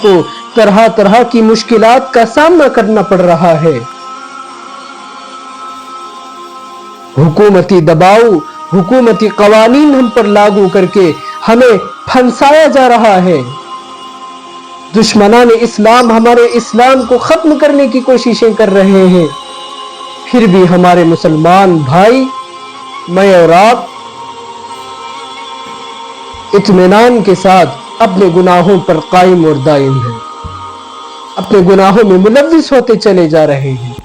को तरह तरह की मुश्किलात का सामना करना पड़ रहा है। हुकूमती दबाव, हुकूमती कवानीन हम पर लागू करके हमें फंसाया जा रहा है। दुश्मनान इस्लाम हमारे इस्लाम को खत्म करने की कोशिशें कर रहे हैं, फिर भी हमारे मुसलमान भाई, मैं और आप इत्मीनान के साथ अपने गुनाहों पर कायम और दायम हैं, अपने गुनाहों में मुलव्विस होते चले जा रहे हैं।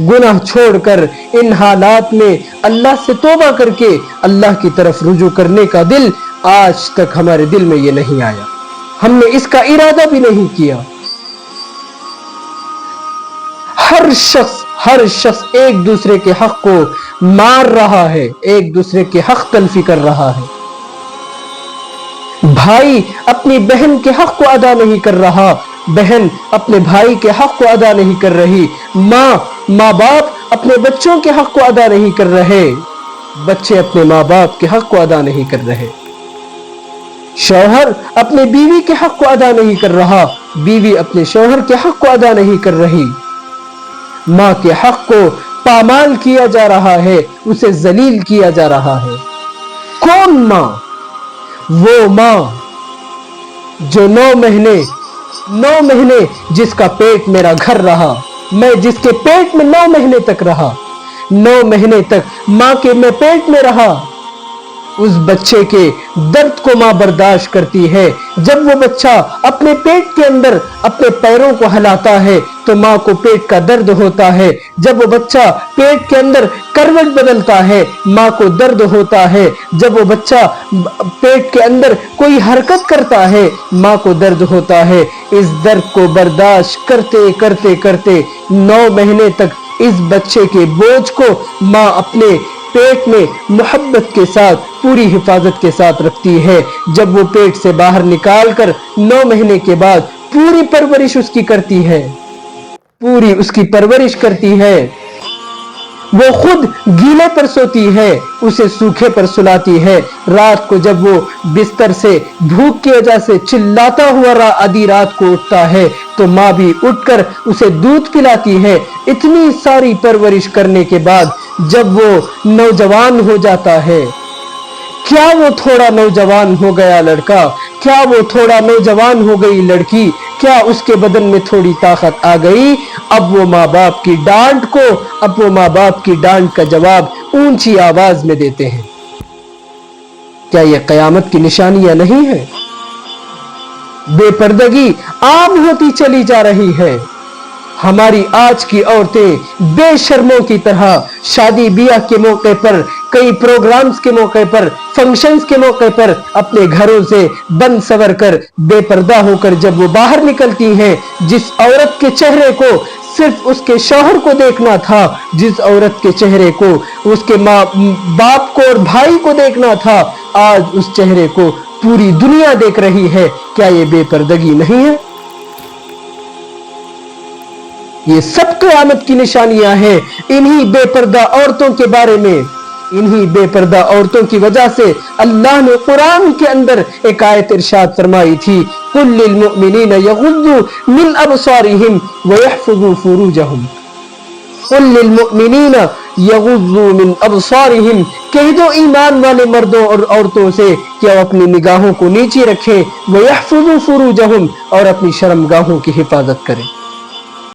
गुनाह छोड़कर इन हालात में अल्लाह से तौबा करके अल्लाह की तरफ रुजू करने का दिल आज तक हमारे दिल में ये नहीं आया, हमने इसका इरादा भी नहीं किया। हर शख्स एक दूसरे के हक को मार रहा है, एक दूसरे के हक तलफी कर रहा है। भाई अपनी बहन के हक को अदा नहीं कर रहा, बहन अपने भाई के हक को अदा नहीं कर रही, माँ बाप अपने बच्चों के हक को अदा नहीं कर रहे, बच्चे अपने माँ बाप के हक को अदा नहीं कर रहे, शौहर अपने बीवी के हक को अदा नहीं कर रहा, बीवी अपने शौहर के हक को अदा नहीं कर रही। माँ के हक को पामाल किया जा रहा है, उसे जलील किया जा रहा है। कौन माँ? वो माँ जो 9 महीने जिसका पेट मेरा घर रहा, मैं जिसके पेट में 9 महीने तक रहा, 9 महीने तक माँ के मैं पेट में रहा, उस बच्चे के दर्द को माँ बर्दाश्त करती है। जब वो बच्चा अपने पेट के अंदर अपने पैरों को हिलाता है तो माँ को पेट का दर्द होता है। जब वो बच्चा पेट के अंदर करवट बदलता है माँ को दर्द होता है। जब वो बच्चा पेट के अंदर कोई हरकत करता है माँ को दर्द होता है। इस दर्द को बर्दाश्त करते करते करते 9 महीने तक इस बच्चे के बोझ को माँ अपने पेट में मोहब्बत के साथ पूरी हिफाजत के साथ रखती है। जब वो पेट से बाहर निकालकर 9 महीने के बाद पूरी परवरिश उसकी करती है, पूरी उसकी परवरिश करती है। वो खुद गीले पर सोती है, उसे सूखे पर सुलाती है। रात को जब वो बिस्तर से भूख की वजह से चिल्लाता हुआ आधी रात को उठता है तो माँ भी उठकर उसे दूध पिलाती है। इतनी सारी परवरिश करने के बाद जब वो नौजवान हो जाता है, क्या वो थोड़ा नौजवान हो गया लड़का, क्या वो थोड़ा नौजवान हो गई लड़की, क्या उसके बदन में थोड़ी ताकत आ गई? अब वो माँ बाप की डांट को, अब वो माँ बाप की डांट का जवाब ऊंची आवाज में देते हैं। क्या ये कयामत की निशानियां नहीं है? बेपर्दगी आम होती चली जा रही है। हमारी आज की औरतें बेशर्मों की तरह शादी ब्याह के मौके पर, कई प्रोग्राम्स के मौके पर, फंक्शंस के मौके पर अपने घरों से बंद सवर कर बेपर्दा होकर जब वो बाहर निकलती हैं, जिस औरत के चेहरे को सिर्फ उसके शौहर को देखना था, जिस औरत के चेहरे को उसके माँ बाप को और भाई को देखना था, आज उस चेहरे को पूरी दुनिया देख रही है। क्या ये बेपर्दगी नहीं है? ये सब क़यामत की निशानियां हैं। इन्हीं बेपर्दा औरतों के बारे में, इन्हीं बेपर्दा औरतों की वजह से अल्लाह ने कुरान के अंदर एक आयत इरशाद फरमाई थी, कुल लिल मुमिनीना यगुद्दू मिन अबसारिहिम व यहफज़ू फुरूजहुम। कुल लिल मुमिनीना यगुद्दू मिन अबसारिहिम, कह दो ईमान वाले मर्दों और औरतों से कि वो अपनी निगाहों को नीचे रखें, व यहफज़ू फुरूजहुम, और अपनी शर्मगाहों की हिफाजत करें।